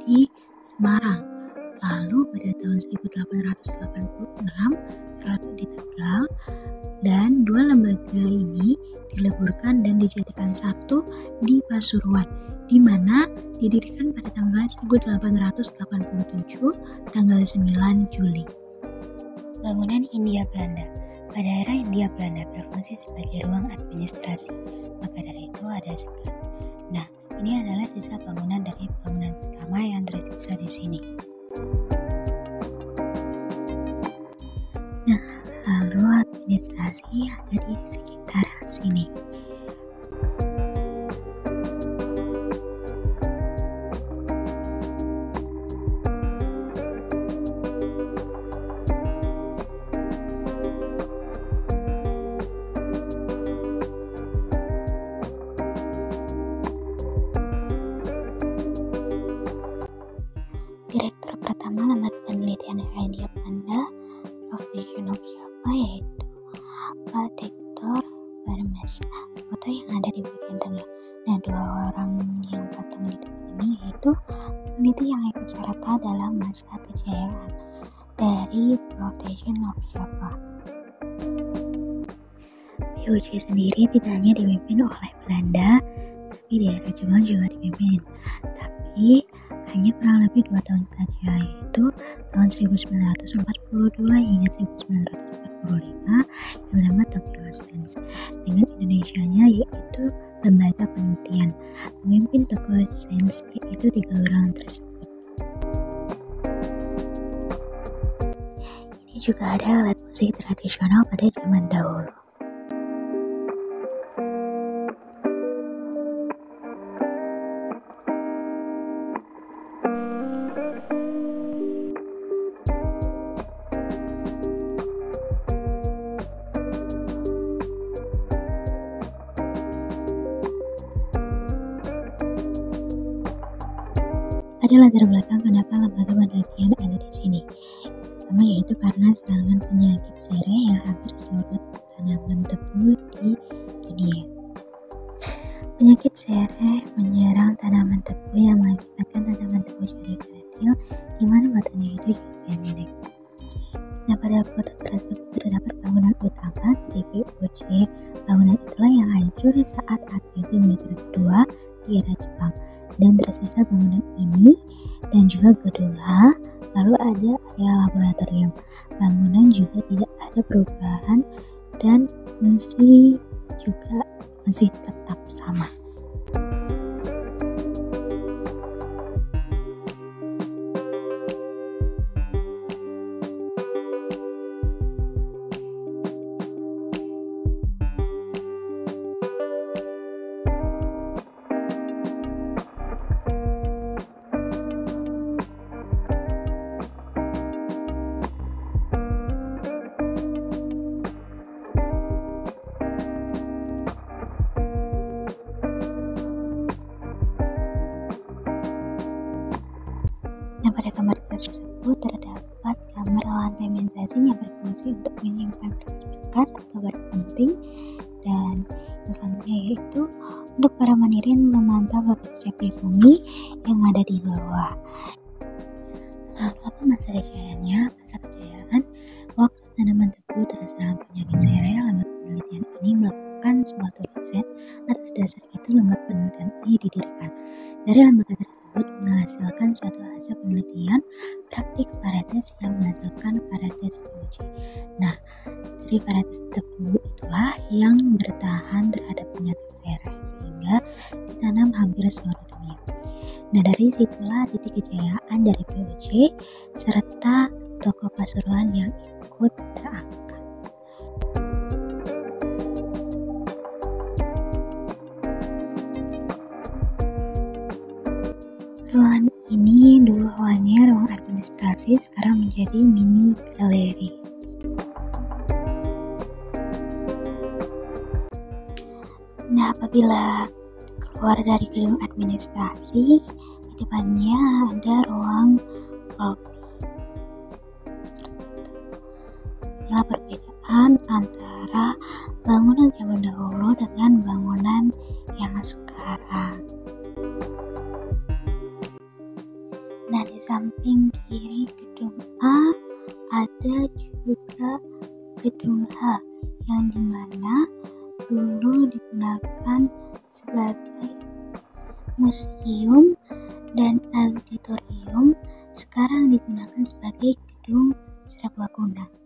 di Semarang. Lalu pada tahun 1886 terletak di Tegal, dan dua lembaga ini dileburkan dan dijadikan satu di Pasuruan, di mana didirikan pada tanggal 1887 tanggal 9 Juli. Bangunan Hindia Belanda. Pada era Hindia Belanda berfungsi sebagai ruang administrasi, maka dari itu ada sekat. Nah, ini adalah sisa bangunan dari bangunan pertama yang tersisa di sini. Nah, lalu administrasi ada di sekitar sini. Direktur pertama Lembaga Penelitian Hindia Belanda, Provinsi of Java, yaitu Pak Dr. Vermes. Foto yang ada di bagian tengah. Nah, dua orang yang patung di depan ini yaitu peneliti yang ikut serta dalam masa kejayaan dari Provinsi of Java. POJ sendiri tidak hanya dipimpin oleh Belanda, tapi daerah Jepang juga dipimpin. Tapi hanya kurang lebih 2 tahun saja, yaitu tahun 1942 hingga 1945 yang bernama Tokyo Sense, dengan Indonesianya yaitu Lembaga Penelitian. Pemimpin Tokyo Sense yaitu 3 orang tersebut. Ini juga ada alat musik tradisional pada zaman dahulu. Ada latar belakang kenapa lembaga penelitian ada di sini. Pertama yaitu karena serangan penyakit sere yang hampir seluruh tanaman tebu di dunia. Penyakit sere menyerang tanaman tebu yang mengakibatkan tanaman tebu jadi kerdil, di mana batangnya itu juga pendek. Nah, pada foto tersebut terdapat bangunan utama dari POJ. Bangunan itulah yang hancur saat agresi militer kedua di era Jepang, dan tersisa bangunan ini dan juga gedung H. Lalu ada area laboratorium. Bangunan juga tidak ada perubahan dan fungsi juga masih tetap sama. Nah, pada kamar tersebut terdapat kamar lantai mensazin yang berfungsi untuk menyimpan berkas atau barang penting, dan yang selanjutnya yaitu untuk para manirin memantau bekerja pribumi yang ada di bawah. Lalu apa masa kejayaannya? Masa kejayaan waktu tanaman tebu terserang penyakit sere, lembaga penelitian ini melakukan suatu riset. Atas dasar itu lembaga penelitian ini didirikan. Dari lembaga tersebut menghasilkan suatu hasil penelitian praktik varietas yang menghasilkan varietas POJ. Nah, dari varietas tebu itulah yang bertahan terhadap penyakit sere sehingga ditanam hampir seluruh dunia. Nah, dari situlah titik kejayaan dari POJ serta toko Pasuruan yang ikut terangkat. Ruangan ini dulu awalnya ruang administrasi, sekarang menjadi mini galeri. Nah, apabila keluar dari gedung administrasi, di depannya ada ruang lobby. Inilah perbedaan antara bangunan zaman dahulu dengan bangunan yang sekarang. Nah, di samping kiri gedung A ada juga gedung H yang dimana dulu digunakan sebagai museum dan auditorium, sekarang digunakan sebagai gedung serbaguna.